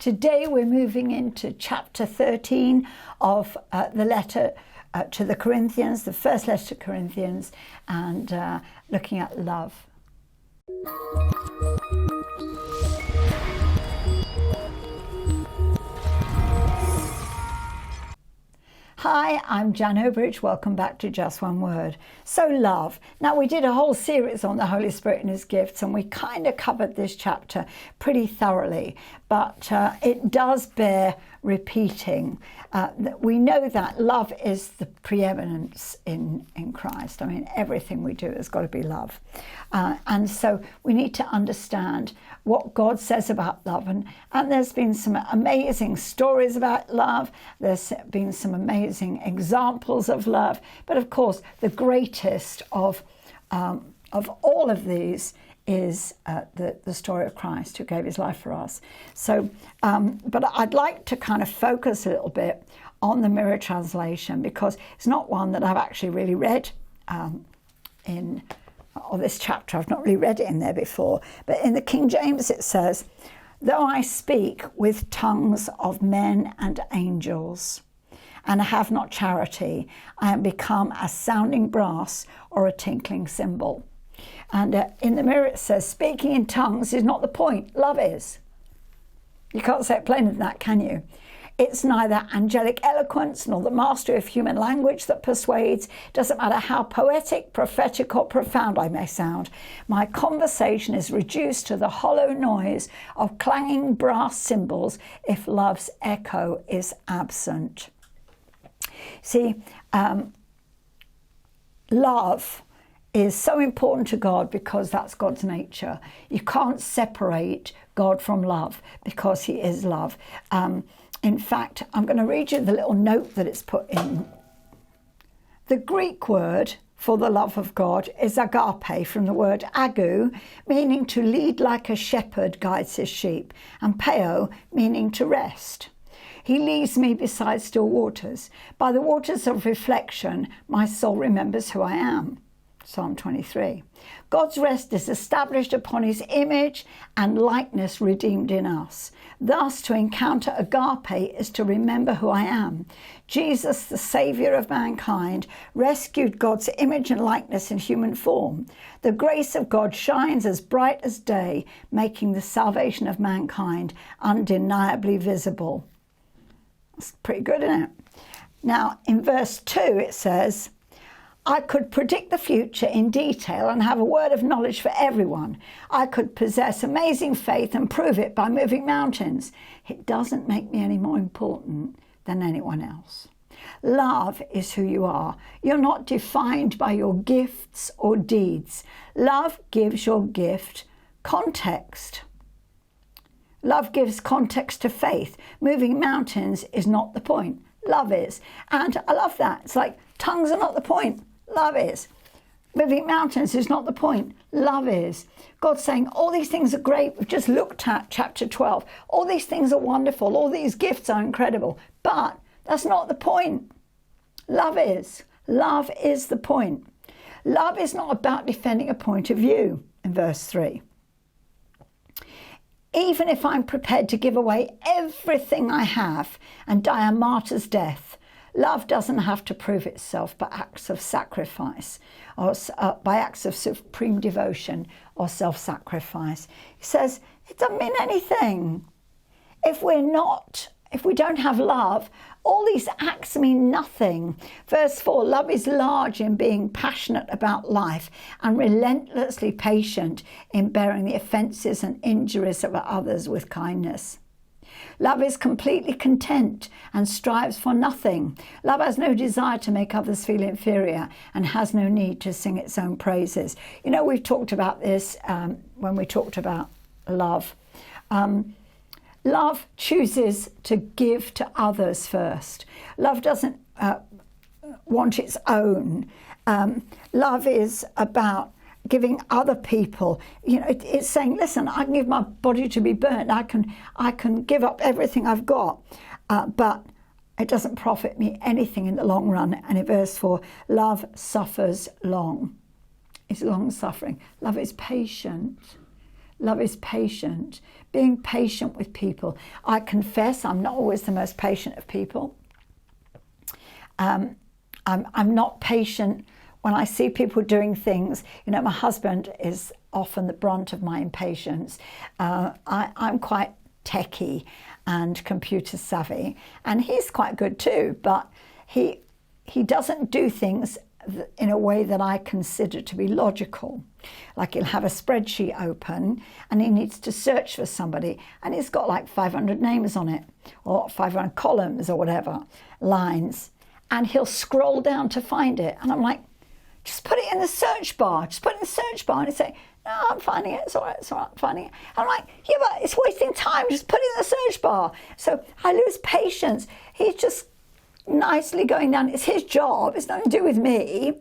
Today we're moving into chapter 13 of the letter to the Corinthians, the first letter to Corinthians, and looking at love. Hi, I'm Jan Obridge. Welcome back to Just One Word. So love. Now, we did a whole series on the Holy Spirit and his gifts, and we kind of covered this chapter pretty thoroughly, but it does bear repeating. We know that love is the preeminence in Christ. I mean, everything we do has got to be love. And so we need to understand what God says about love. And there's been some amazing stories about love. There's been some amazing examples of love. But of course, the greatest of all of these is the story of Christ, who gave his life for us. So, but I'd like to kind of focus a little bit on the Mirror translation, because it's not one that I've actually really read in this chapter. I've not really read it in there before. But in the King James it says, "Though I speak with tongues of men and angels, and have not charity, I am become a sounding brass or a tinkling cymbal." And in the Mirror it says, speaking in tongues is not the point, love is. You can't say it plainer than that, can you? It's neither angelic eloquence nor the mastery of human language that persuades. Doesn't matter how poetic, prophetic or profound I may sound. My conversation is reduced to the hollow noise of clanging brass cymbals if love's echo is absent. See, love is so important to God because that's God's nature. You can't separate God from love because he is love. In fact, I'm going to read you the little note that it's put in. The Greek word for the love of God is agape, from the word agu, meaning to lead like a shepherd guides his sheep, and peo, meaning to rest. He leads me beside still waters. By the waters of reflection, my soul remembers who I am. Psalm 23. God's rest is established upon his image and likeness redeemed in us. Thus, to encounter agape is to remember who I am. Jesus, the Saviour of mankind, rescued God's image and likeness in human form. The grace of God shines as bright as day, making the salvation of mankind undeniably visible. That's pretty good, isn't it? Now, in verse 2, it says, I could predict the future in detail and have a word of knowledge for everyone. I could possess amazing faith and prove it by moving mountains. It doesn't make me any more important than anyone else. Love is who you are. You're not defined by your gifts or deeds. Love gives your gift context. Love gives context to faith. Moving mountains is not the point. Love is. And I love that. It's like tongues are not the point. Love is. Moving mountains is not the point. Love is. God's saying all these things are great. We've just looked at chapter 12. All these things are wonderful. All these gifts are incredible. But that's not the point. Love is. Love is the point. Love is not about defending a point of view, in verse 3. Even if I'm prepared to give away everything I have and die a martyr's death, love doesn't have to prove itself by acts of sacrifice or by acts of supreme devotion or self-sacrifice. He says it doesn't mean anything. If we don't have love, all these acts mean nothing. Verse 4, love is large in being passionate about life and relentlessly patient in bearing the offences and injuries of others with kindness. Love is completely content and strives for nothing. Love has no desire to make others feel inferior and has no need to sing its own praises. You know, we've talked about this when we talked about love. Love chooses to give to others first. Love doesn't want its own. Love is about giving other people, it's saying, listen, I can give my body to be burnt. I can give up everything I've got, but it doesn't profit me anything in the long run. And in verse 4, love suffers long. It's long suffering. Love is patient. Love is patient, being patient with people. I confess I'm not always the most patient of people. I'm not patient when I see people doing things. You know, my husband is often the brunt of my impatience. I'm quite techie and computer savvy, and he's quite good too, but he doesn't do things in a way that I consider to be logical. Like he'll have a spreadsheet open and he needs to search for somebody, and he's got like 500 names on it, or 500 columns or whatever, lines, and he'll scroll down to find it. And I'm like, just put it in the search bar, just put it in the search bar. And he'd say, no, I'm finding it, it's all right, I'm finding it. I'm like, yeah, but it's wasting time, just put it in the search bar. So I lose patience. He's just nicely going down. It's his job, it's nothing to do with me.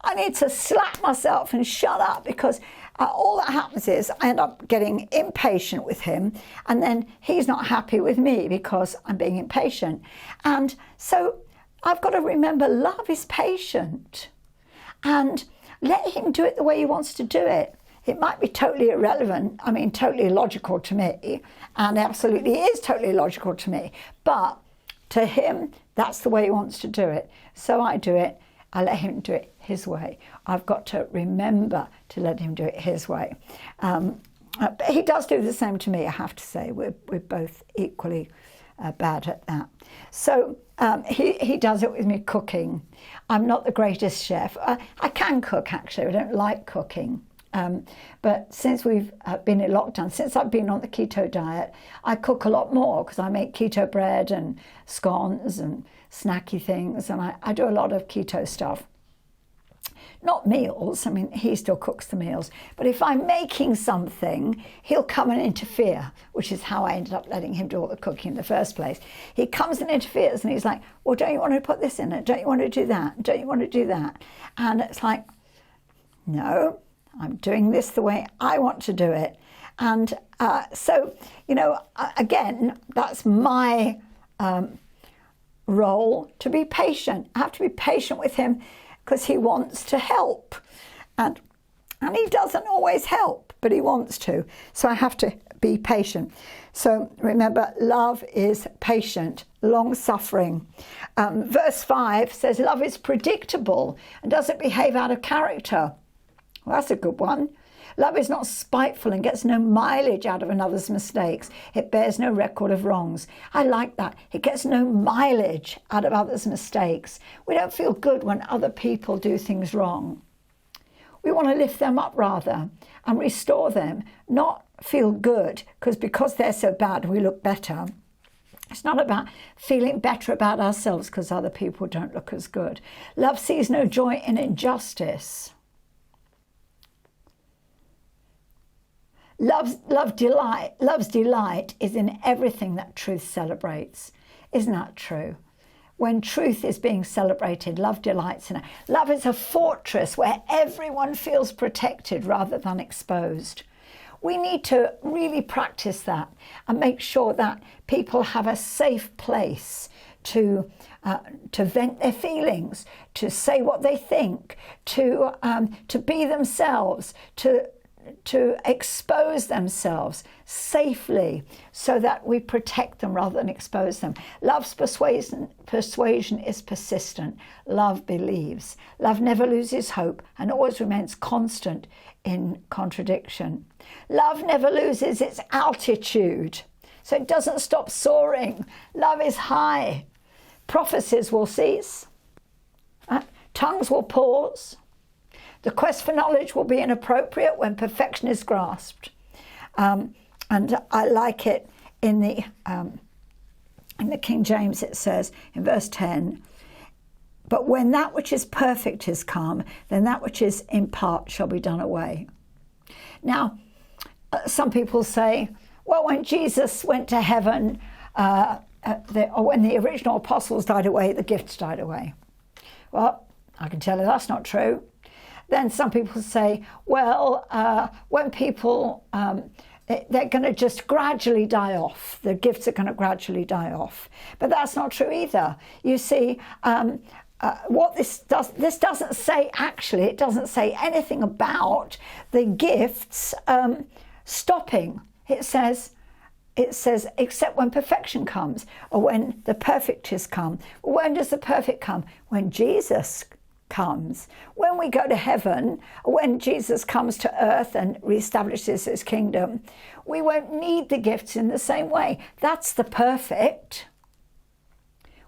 I need to slap myself and shut up, because all that happens is I end up getting impatient with him, and then he's not happy with me because I'm being impatient. And so I've got to remember, love is patient, and let him do it the way he wants to do it. It might be totally irrelevant, totally illogical to me, and absolutely is totally illogical to me, but to him, that's the way he wants to do it. So I do it. I let him do it his way. I've got to remember to let him do it his way. But he does do the same to me, I have to say. We're both equally bad at that. So he does it with me cooking. I'm not the greatest chef. I can cook, actually. I don't like cooking. But since we've been in lockdown, since I've been on the keto diet, I cook a lot more, because I make keto bread and scones and snacky things, and I do a lot of keto stuff. Not meals, he still cooks the meals, but if I'm making something, he'll come and interfere, which is how I ended up letting him do all the cooking in the first place. He comes and interferes, and he's like, well, don't you want to put this in it? Don't you want to do that? Don't you want to do that? And it's like, no, I'm doing this the way I want to do it. And so, again, that's my role, to be patient. I have to be patient with him because he wants to help. And he doesn't always help, but he wants to. So I have to be patient. So remember, love is patient, long-suffering. Verse 5 says, love is predictable and doesn't behave out of character. Well, that's a good one. Love is not spiteful and gets no mileage out of another's mistakes. It bears no record of wrongs. I like that. It gets no mileage out of others' mistakes. We don't feel good when other people do things wrong. We want to lift them up, rather, and restore them, not feel good because they're so bad we look better. It's not about feeling better about ourselves because other people don't look as good. Love sees no joy in injustice. Love's delight is in everything that truth celebrates. Isn't that true? When truth is being celebrated, love delights in it. Love is a fortress where everyone feels protected rather than exposed. We need to really practice that and make sure that people have a safe place to vent their feelings, to say what they think, to be themselves, to expose themselves safely so that we protect them rather than expose them. Love's persuasion is persistent. Love believes. Love never loses hope and always remains constant in contradiction. Love never loses its altitude, so it doesn't stop soaring. Love is high. Prophecies will cease. Tongues will pause. The quest for knowledge will be inappropriate when perfection is grasped. And I like it in the King James. It says in verse 10, but when that which is perfect is come, then that which is in part shall be done away. Now, some people say, well, when Jesus went to heaven, or when the original apostles died away, the gifts died away. Well, I can tell you that's not true. Then some people say, well, when people, they're going to just gradually die off. The gifts are going to gradually die off. But that's not true either. You see, what this doesn't say, actually, it doesn't say anything about the gifts stopping. It says it says, except when perfection comes, or when the perfect is come. When does the perfect come? When Jesus comes. When we go to heaven, when Jesus comes to earth and reestablishes his kingdom, we won't need the gifts in the same way. That's the perfect.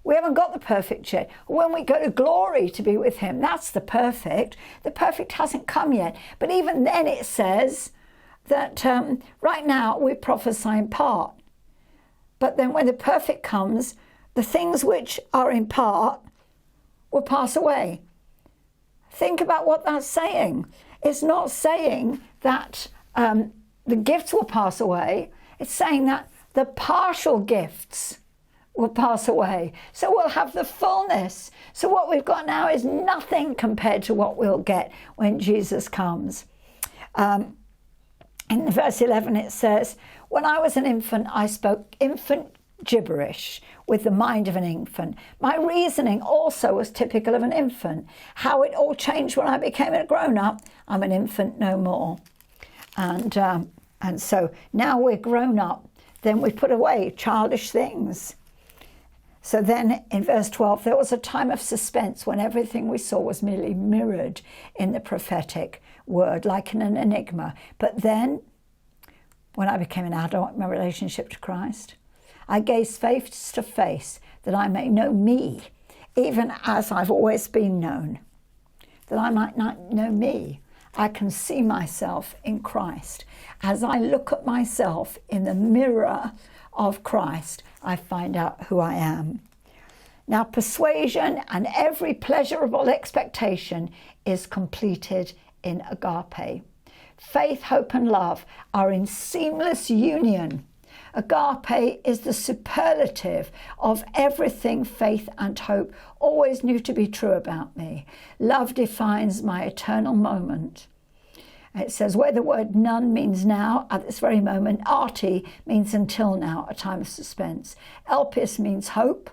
We haven't got the perfect yet. When we go to glory to be with him, that's the perfect. The perfect hasn't come yet. But even then it says that right now we prophesy in part. But then when the perfect comes, the things which are in part will pass away. Think about what that's saying. It's not saying that the gifts will pass away. It's saying that the partial gifts will pass away. So we'll have the fullness. So what we've got now is nothing compared to what we'll get when Jesus comes. In verse 11 it says, when I was an infant, I spoke infant gibberish with the mind of an infant. My reasoning also was typical of an infant. How it all changed when I became a grown-up. I'm an infant no more. And so now we're grown up, then we put away childish things. So then in verse 12, there was a time of suspense when everything we saw was merely mirrored in the prophetic word, like in an enigma. But then, when I became an adult in my relationship to Christ, I gazed face to face that I may know me, even as I've always been known. That I might not know me, I can see myself in Christ. As I look at myself in the mirror of Christ, I find out who I am. Now, persuasion and every pleasurable expectation is completed in agape. Faith, hope, and love are in seamless union. Agape is the superlative of everything faith and hope always knew to be true about me. Love defines my eternal moment. It says where the word none means now, at this very moment, arti means until now, a time of suspense. Elpis means hope,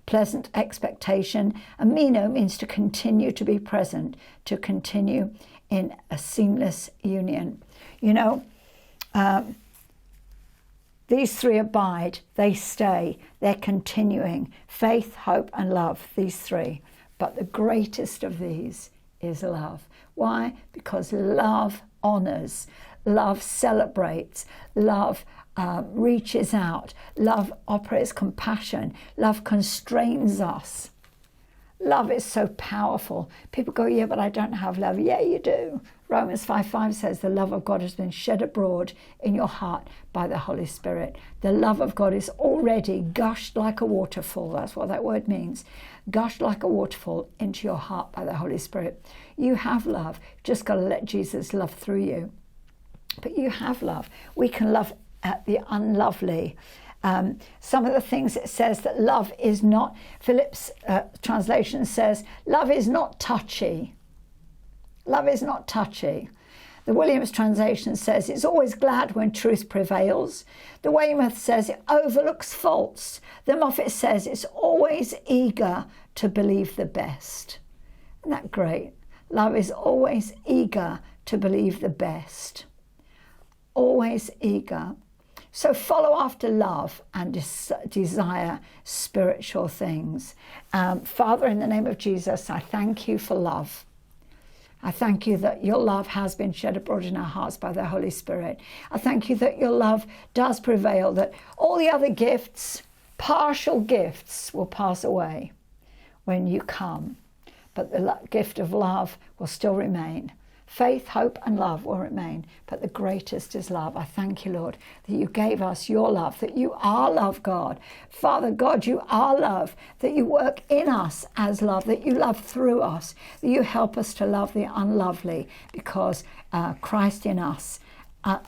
pleasant expectation, and meno means to continue to be present, to continue in a seamless union. You know, these three abide, they stay, they're continuing. Faith, hope, and love, these three. But the greatest of these is love. Why? Because love honours, love celebrates, love reaches out, love operates compassion, love constrains us. Love is so powerful. People go, yeah, but I don't have love. Yeah, you do. Romans 5:5 says the love of God has been shed abroad in your heart by the Holy Spirit. The love of God is already gushed like a waterfall. That's what that word means. Gushed like a waterfall into your heart by the Holy Spirit. You have love. You've just got to let Jesus love through you. But you have love. We can love at the unlovely. Some of the things it says that love is not, Philip's translation says, love is not touchy. Love is not touchy. The Williams translation says it's always glad when truth prevails. The Weymouth says it overlooks faults. The Moffat says it's always eager to believe the best. Isn't that great? Love is always eager to believe the best. Always eager. So follow after love and desire spiritual things. Father, in the name of Jesus, I thank you for love. I thank you that your love has been shed abroad in our hearts by the Holy Spirit. I thank you that your love does prevail, that all the other gifts, partial gifts, will pass away when you come. But the gift of love will still remain. Faith, hope, and love will remain, but the greatest is love. I thank you, Lord, that you gave us your love, that you are love, God. Father God, you are love, that you work in us as love, that you love through us, that you help us to love the unlovely, because Christ in us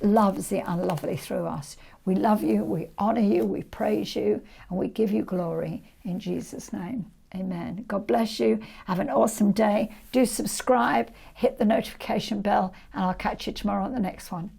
loves the unlovely through us. We love you, we honour you, we praise you, and we give you glory in Jesus' name. Amen. God bless you. Have an awesome day. Do subscribe, hit the notification bell, and I'll catch you tomorrow on the next one.